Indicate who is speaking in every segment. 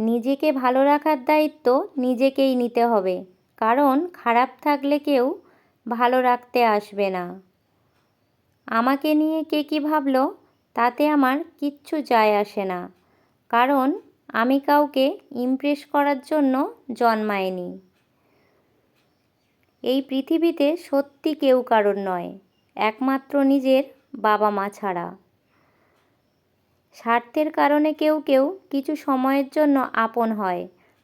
Speaker 1: নিজেকে ভালো রাখার দায়িত্ব নিজেকেই নিতে হবে, কারণ খারাপ থাকলে কেউ ভালো রাখতে আসবে না। আমাকে নিয়ে কে কী ভাবলো তাতে আমার কিচ্ছু যায় আসে না, কারণ আমি কাউকে ইমপ্রেস করার জন্য জন্মাইনি। এই পৃথিবীতে সত্যি কেউ কারোর নয়, একমাত্র নিজের বাবা মা ছাড়া। স্বার্থের কারণে কেউ কেউ কিছু সময়ের জন্য আপন হয়,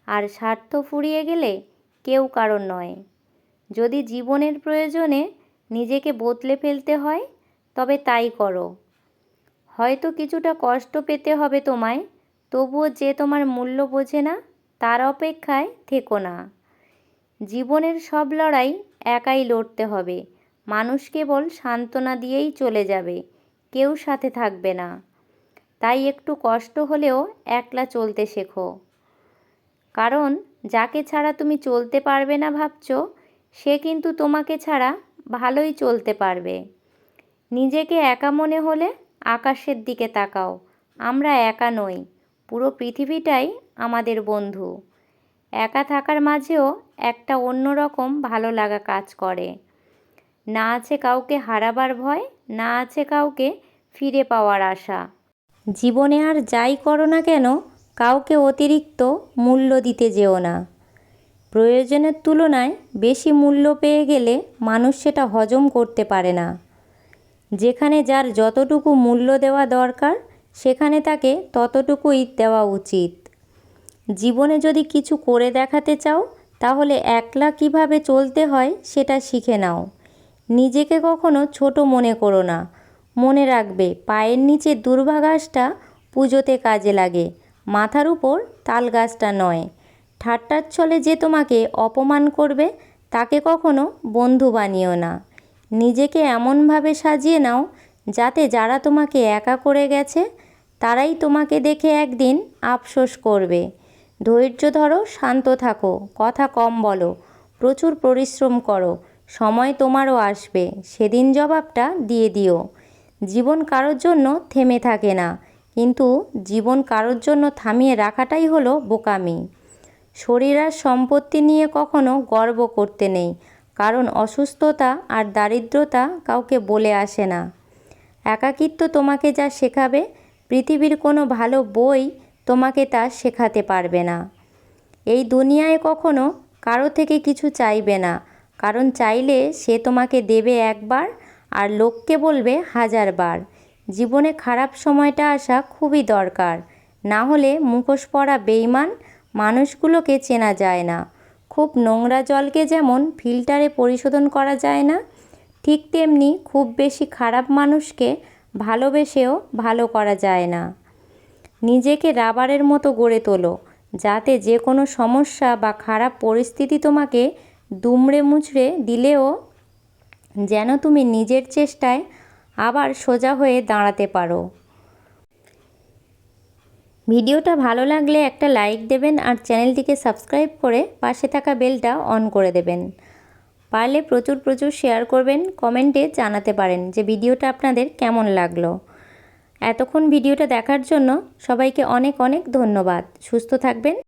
Speaker 1: আর স্বার্থ ফুরিয়ে গেলে কেউ কারোর নয়। যদি জীবনের প্রয়োজনে নিজেকে বদলে ফেলতে হয় তবে তাই করো। হয়তো কিছুটা কষ্ট পেতে হবে তোমায়, তবুও যে তোমার মূল্য বোঝে না তার অপেক্ষায় থেকো না। জীবনের সব লড়াই একাই লড়তে হবে। মানুষ কেবল সান্ত্বনা দিয়েই চলে যাবে, কেউ সাথে থাকবে না। তাই একটু কষ্ট হলেও একলা চলতে শেখো, কারণ যাকে ছাড়া তুমি চলতে পারবে না ভাবছো, সে কিন্তু তোমাকে ছাড়া ভালোই চলতে পারবে। নিজেকে একা মনে হলে আকাশের দিকে তাকাও। আমরা একা নই, পুরো পৃথিবীটাই আমাদের বন্ধু। একা থাকার মাঝেও একটা অন্যরকম ভালো লাগা কাজ করে। না আছে কাউকে হারাবার ভয়, না আছে কাউকে ফিরে পাওয়ার আশা। জীবনে আর যাই করো না কেন, কাউকে অতিরিক্ত মূল্য দিতে যেও না। প্রয়োজনের তুলনায় বেশি মূল্য পেয়ে গেলে মানুষ সেটা হজম করতে পারে না। যেখানে যার যতটুকু মূল্য দেওয়া দরকার, সেখানে তাকে ততটুকুই দেওয়া উচিত। জীবনে যদি কিছু করে দেখাতে চাও, তাহলে একলা কিভাবে চলতে হয় সেটা শিখে নাও। নিজেকে কখনো ছোট মনে করো না। মনে রাখবে, পায়ের নিচে দূর্বা গাছটা পুজোতে কাজে লাগে, মাথার উপর তাল গাছটা নয়। ঠাট্টার ছলে যে তোমাকে অপমান করবে, তাকে কখনো বন্ধু বানিও না। নিজেকে এমনভাবে সাজিয়ে নাও যাতে যারা তোমাকে একা করে গেছে, তারাই তোমাকে দেখে একদিন আফসোস করবে। ধৈর্য ধরো, শান্ত থাকো, কথা কম বলো, প্রচুর পরিশ্রম করো। সময় তোমারও আসবে, সেদিন জবাবটা দিয়ে দিও। জীবন কারোর জন্য থেমে থাকে না, কিন্তু জীবন কারোর জন্য থামিয়ে রাখাটাই হলো বোকামি। শরীর আর সম্পত্তি নিয়ে কখনো গর্ব করতে নেই, কারণ অসুস্থতা আর দারিদ্রতা কাউকে বলে আসে না। একাকিত্ব তোমাকে যা শেখাবে, পৃথিবীর কোনো ভালো বই তোমাকে তা শেখাতে পারবে না। এই দুনিয়ায় কখনো কারো থেকে কিছু চাইবে না, কারণ চাইলে সে তোমাকে দেবে একবার আর লোককে বলবে 1000 বার। জীবনে খারাপ সময়টা আসা খুবই দরকার, না হলে মুখোশ পরা বেঈমান মানুষগুলোকে চেনা যায় না। খুব নোংরা জলকে যেমন ফিল্টারে পরিশোধন করা যায় না, ঠিক তেমনি খুব বেশি খারাপ মানুষকে ভালোবেসেও ভালো করা যায় না। নিজেকে রাবারের মতো গড়ে তোলো, যাতে যে কোনো সমস্যা বা খারাপ পরিস্থিতি তোমাকে দুমড়ে মুচড়ে দিলেও যেন তুমি নিজের চেষ্টায় আবার সোজা হয়ে দাঁড়াতে পারো। ভিডিওটা ভালো লাগলে একটা লাইক দেবেন আর চ্যানেলটিকে সাবস্ক্রাইব করে পাশে থাকা বেলটা অন করে দেবেন। পারলে প্রচুর প্রচুর শেয়ার করবেন, কমেন্টে জানাতে পারেন যে ভিডিওটা আপনাদের কেমন লাগলো। এতক্ষণ ভিডিওটা দেখার জন্য সবাইকে অনেক অনেক ধন্যবাদ। সুস্থ থাকবেন।